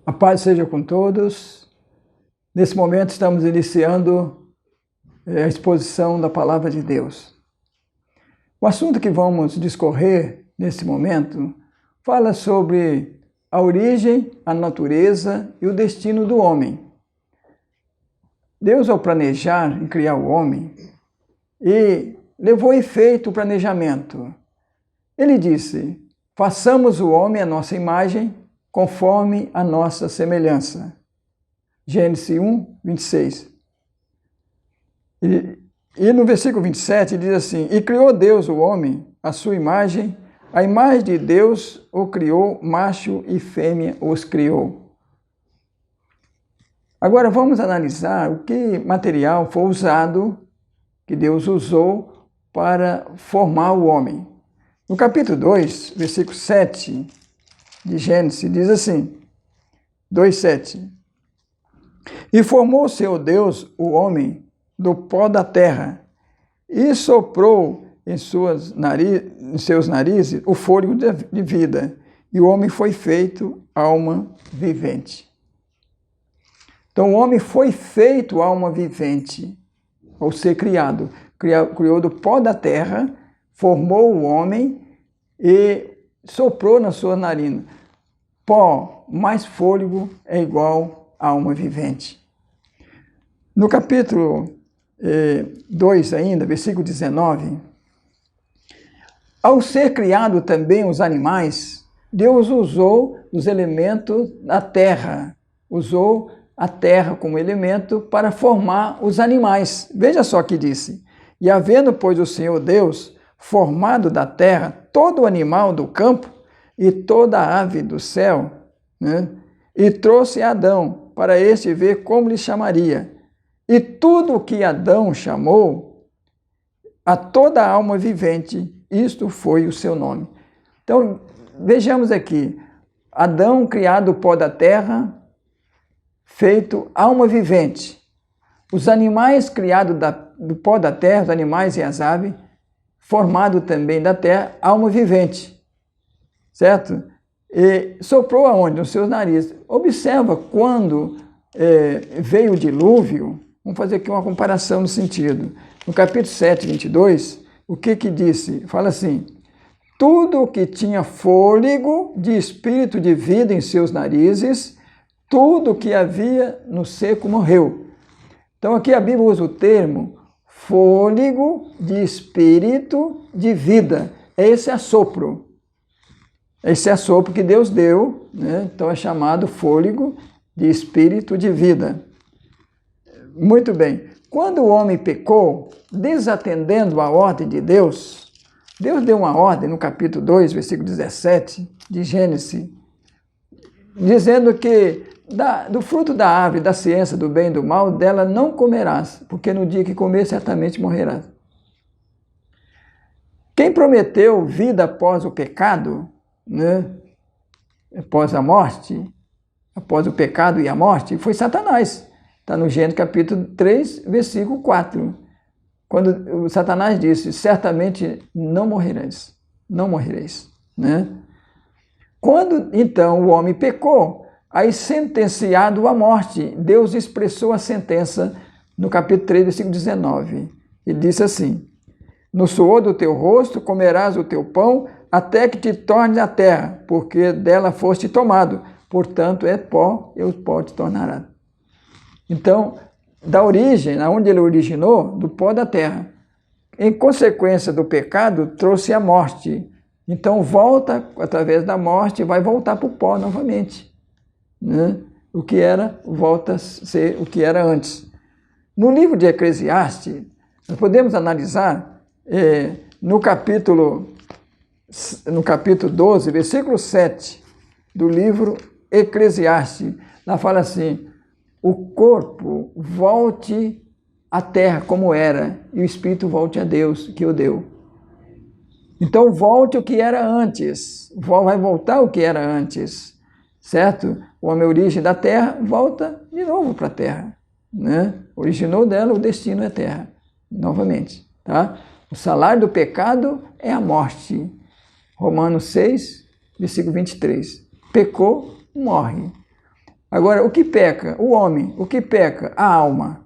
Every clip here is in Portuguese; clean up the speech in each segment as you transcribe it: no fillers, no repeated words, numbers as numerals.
A paz seja com todos. Nesse momento estamos iniciando a exposição da Palavra de Deus. O assunto que vamos discorrer nesse momento fala sobre a origem, a natureza e o destino do homem. Deus, ao planejar e criar o homem, e levou a efeito o planejamento. Ele disse: façamos o homem à nossa imagem, conforme a nossa semelhança. Gênesis 1, 26. E no versículo 27 diz assim: e criou Deus o homem à sua imagem, a imagem de Deus o criou, macho e fêmea os criou. Agora vamos analisar o que material foi usado, que Deus usou para formar o homem. No capítulo 2, versículo 7 de Gênesis, diz assim, 2:7. E formou o Senhor Deus o homem do pó da terra, e soprou em seus narizes o fôlego de vida, e o homem foi feito alma vivente. Então o homem foi feito alma vivente, ao ser criado. Criou do pó da terra, formou o homem e soprou na sua narina. Pó mais fôlego é igual a alma vivente. No capítulo 2 ainda, versículo 19, ao ser criado também os animais, Deus usou os elementos da terra, usou a terra como elemento para formar os animais. Veja só que disse: e havendo, pois, o Senhor Deus formado da terra todo animal do campo e toda ave do céu, né? E trouxe Adão para este ver como lhe chamaria. E tudo o que Adão chamou, a toda alma vivente, isto foi o seu nome. Então, vejamos aqui, Adão criado do pó da terra, feito alma vivente. Os animais criados do pó da terra, os animais e as aves, formado também da terra, alma vivente. Certo? E soprou aonde? Nos seus narizes. Observa quando veio o dilúvio, vamos fazer aqui uma comparação no sentido. No capítulo 7, 22, o que disse? Fala assim: tudo o que tinha fôlego de espírito de vida em seus narizes, tudo o que havia no seco morreu. Então aqui a Bíblia usa o termo fôlego de espírito de vida. Esse é assopro. Esse assopro que Deus deu, né? Então é chamado fôlego de espírito de vida. Muito bem. Quando o homem pecou, desatendendo a ordem de Deus, Deus deu uma ordem no capítulo 2, versículo 17 de Gênesis, dizendo que do fruto da árvore, da ciência do bem e do mal, dela não comerás, porque no dia que comer, certamente morrerás. Quem prometeu vida após o pecado, né? Após a morte, após o pecado e a morte, foi Satanás. Está no Gênesis capítulo 3, versículo 4. Quando o Satanás disse: certamente não morrereis, não morrereis. Né? Quando então o homem pecou, aí sentenciado à morte, Deus expressou a sentença no capítulo 3, versículo 19. Ele disse assim: no suor do teu rosto comerás o teu pão, até que te tornes a terra, porque dela foste tomado. Portanto, é pó, e o pó te tornará. Então, da origem, aonde ele originou, do pó da terra. Em consequência do pecado, trouxe a morte. Então, volta, através da morte, vai voltar para o pó novamente. Né? O que era, volta a ser o que era antes. No livro de Eclesiastes, nós podemos analisar no capítulo 12, versículo 7 do livro Eclesiastes, lá fala assim: o corpo volte à terra como era, e o espírito volte a Deus que o deu. Então volte o que era antes, vai voltar o que era antes, certo? O homem, a origem da terra, volta de novo para a terra, né? Originou dela, o destino é terra, novamente, tá? O salário do pecado é a morte. Romanos 6, versículo 23. Pecou, morre. Agora, o que peca? O homem. O que peca? A alma.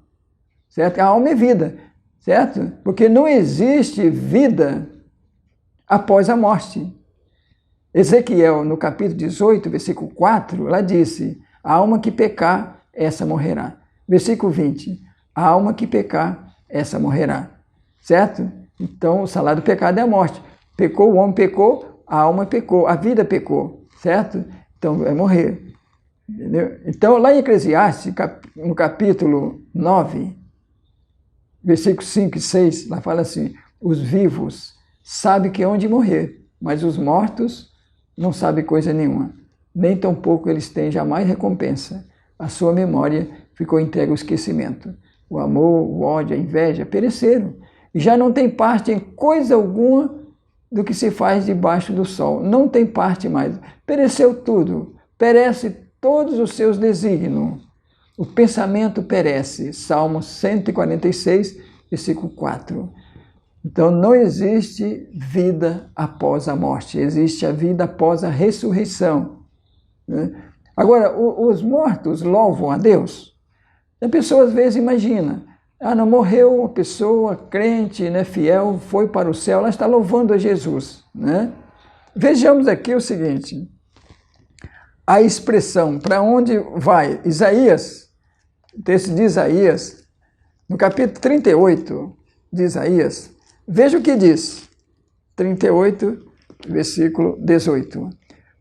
Certo? A alma é vida. Certo? Porque não existe vida após a morte. Ezequiel, no capítulo 18, versículo 4, ela disse: a alma que pecar, essa morrerá. Versículo 20, a alma que pecar, essa morrerá. Certo? Então, o salário do pecado é a morte. Pecou, o homem pecou, a alma pecou, a vida pecou. Certo? Então, vai morrer. Entendeu? Então, lá em Eclesiastes, no capítulo 9, versículos 5 e 6, lá fala assim: os vivos sabem que é onde morrer, mas os mortos não sabem coisa nenhuma. Nem tampouco eles têm jamais recompensa. A sua memória ficou entregue ao esquecimento. O amor, o ódio, a inveja pereceram. E já não tem parte em coisa alguma do que se faz debaixo do sol. Não tem parte mais. Pereceu tudo. Perece todos os seus desígnios. O pensamento perece. Salmo 146, versículo 4. Então, não existe vida após a morte. Existe a vida após a ressurreição. Né? Agora, os mortos louvam a Deus. A pessoa às vezes imagina, não morreu uma pessoa crente, né, fiel, foi para o céu, ela está louvando a Jesus. Né? Vejamos aqui o seguinte, a expressão, para onde vai? Isaías, o texto de Isaías, no capítulo 38 de Isaías, veja o que diz, 38, versículo 18.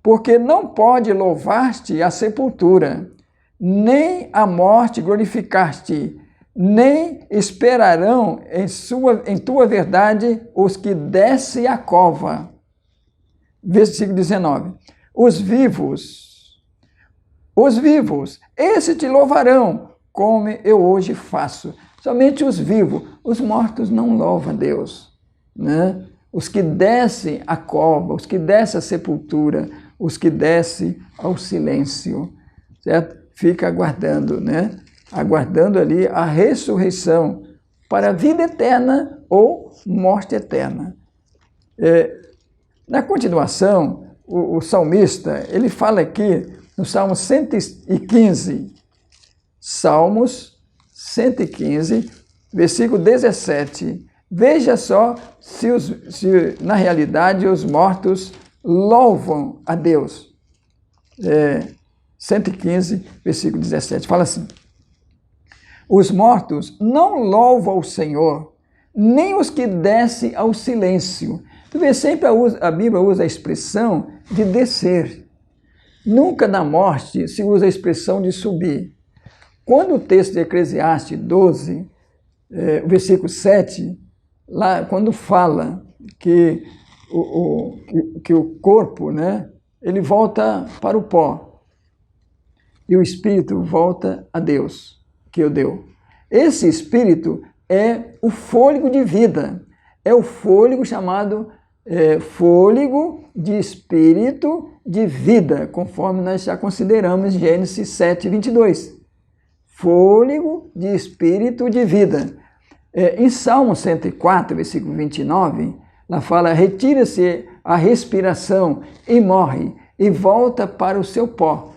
Porque não pode louvar-te a sepultura, nem a morte glorificar-te, nem esperarão em tua verdade os que descem a cova. Versículo 19. Os vivos, esses te louvarão, como eu hoje faço. Somente os vivos, os mortos não louvam a Deus. Né? Os que descem a cova, os que descem a sepultura, os que descem ao silêncio, certo? Fica aguardando, né? Aguardando ali a ressurreição para a vida eterna ou morte eterna. Na continuação, o salmista, ele fala aqui no Salmo 115, Salmos 115, versículo 17. Veja só se na realidade os mortos louvam a Deus. 115, versículo 17. Fala assim: os mortos não louvam o Senhor, nem os que descem ao silêncio. Tu vê, sempre a Bíblia usa a expressão de descer. Nunca na morte se usa a expressão de subir. Quando o texto de Eclesiastes 12, versículo 7, lá, quando fala que o corpo, né, ele volta para o pó e o espírito volta a Deus, que o deu. Esse espírito é o fôlego de vida, é o fôlego chamado fôlego de espírito de vida, conforme nós já consideramos em Gênesis 7, 22. Fôlego de espírito de vida. Em Salmo 104, versículo 29, lá fala: retira-se a respiração e morre, e volta para o seu pó.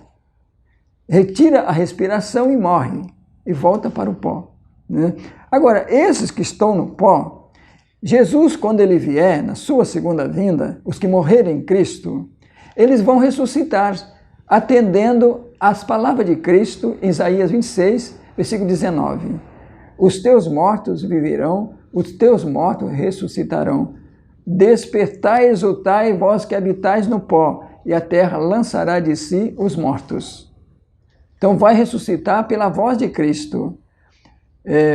Retira a respiração e morre, e volta para o pó. Né? Agora, esses que estão no pó, Jesus, quando ele vier, na sua segunda vinda, os que morrerem em Cristo, eles vão ressuscitar, atendendo às palavras de Cristo, em Isaías 26, versículo 19. Os teus mortos viverão, os teus mortos ressuscitarão. Despertai e exultai, vós que habitais no pó, e a terra lançará de si os mortos. Então vai ressuscitar pela voz de Cristo,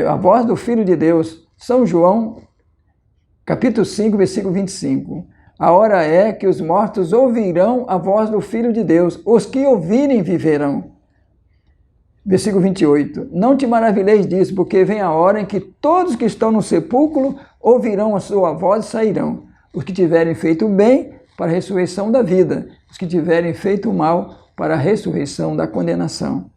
a voz do Filho de Deus. São João, capítulo 5, versículo 25. A hora é que os mortos ouvirão a voz do Filho de Deus. Os que ouvirem viverão. Versículo 28. Não te maravilheis disso, porque vem a hora em que todos que estão no sepulcro ouvirão a sua voz e sairão. Os que tiverem feito o bem, para a ressurreição da vida. Os que tiverem feito o mal, para a ressurreição da condenação.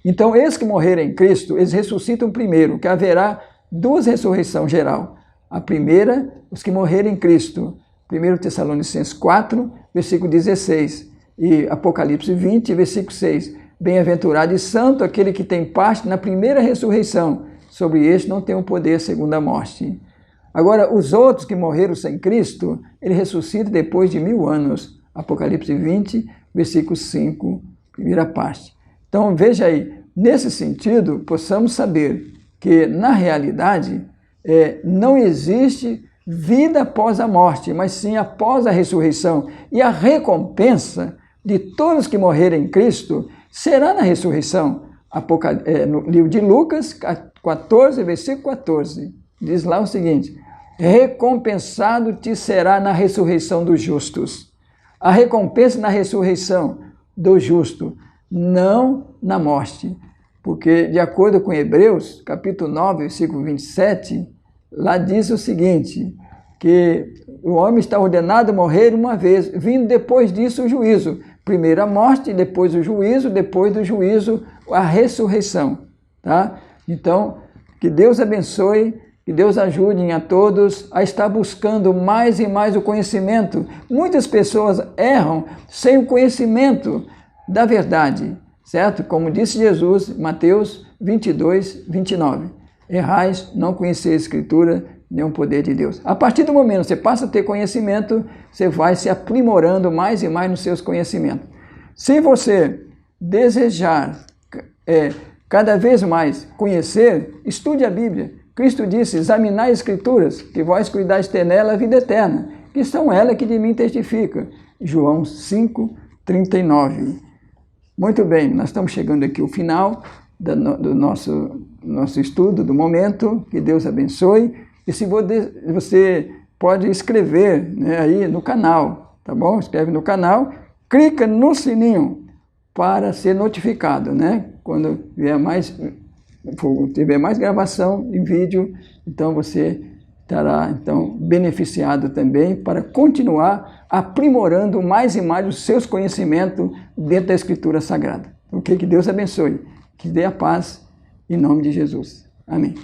Então, esses que morrerem em Cristo, eles ressuscitam primeiro, que haverá duas ressurreições geral. A primeira, os que morrerem em Cristo. 1 Tessalonicenses 4, versículo 16. E Apocalipse 20, versículo 6. bem-aventurado e santo aquele que tem parte na primeira ressurreição. Sobre este não tem o poder segundo a morte. Agora, os outros que morreram sem Cristo, ele ressuscita depois de 1000 anos. Apocalipse 20, versículo 5, primeira parte. Então, veja aí, nesse sentido, possamos saber que, na realidade, não existe vida após a morte, mas sim após a ressurreição. E a recompensa de todos que morrerem em Cristo será na ressurreição. No livro de Lucas 14, versículo 14, diz lá o seguinte: recompensado te será na ressurreição dos justos. A recompensa na ressurreição do justo, não na morte. Porque, de acordo com Hebreus, capítulo 9, versículo 27, lá diz o seguinte, que o homem está ordenado a morrer uma vez, vindo depois disso o juízo. Primeiro a morte, depois o juízo, depois do juízo a ressurreição. Tá? Então, que Deus abençoe, que Deus ajude a todos a estar buscando mais e mais o conhecimento. Muitas pessoas erram sem o conhecimento da verdade, certo? Como disse Jesus, Mateus 22, 29. Errais, não conhecer a Escritura, nem o poder de Deus. A partir do momento que você passa a ter conhecimento, você vai se aprimorando mais e mais nos seus conhecimentos. Se você desejar cada vez mais conhecer, estude a Bíblia. Cristo disse, examinai as Escrituras, que vós cuidais ter nela a vida eterna, que são elas que de mim testificam. João 5, 39. Muito bem, nós estamos chegando aqui ao final do nosso estudo, do momento. Que Deus abençoe. E se você pode escrever, né, aí no canal, tá bom? Escreve no canal, clica no sininho para ser notificado, né? Quando tiver mais gravação em vídeo, então você estará beneficiado também para continuar aprimorando mais e mais os seus conhecimentos dentro da Escritura Sagrada. Ok? Que Deus abençoe, que dê a paz em nome de Jesus. Amém.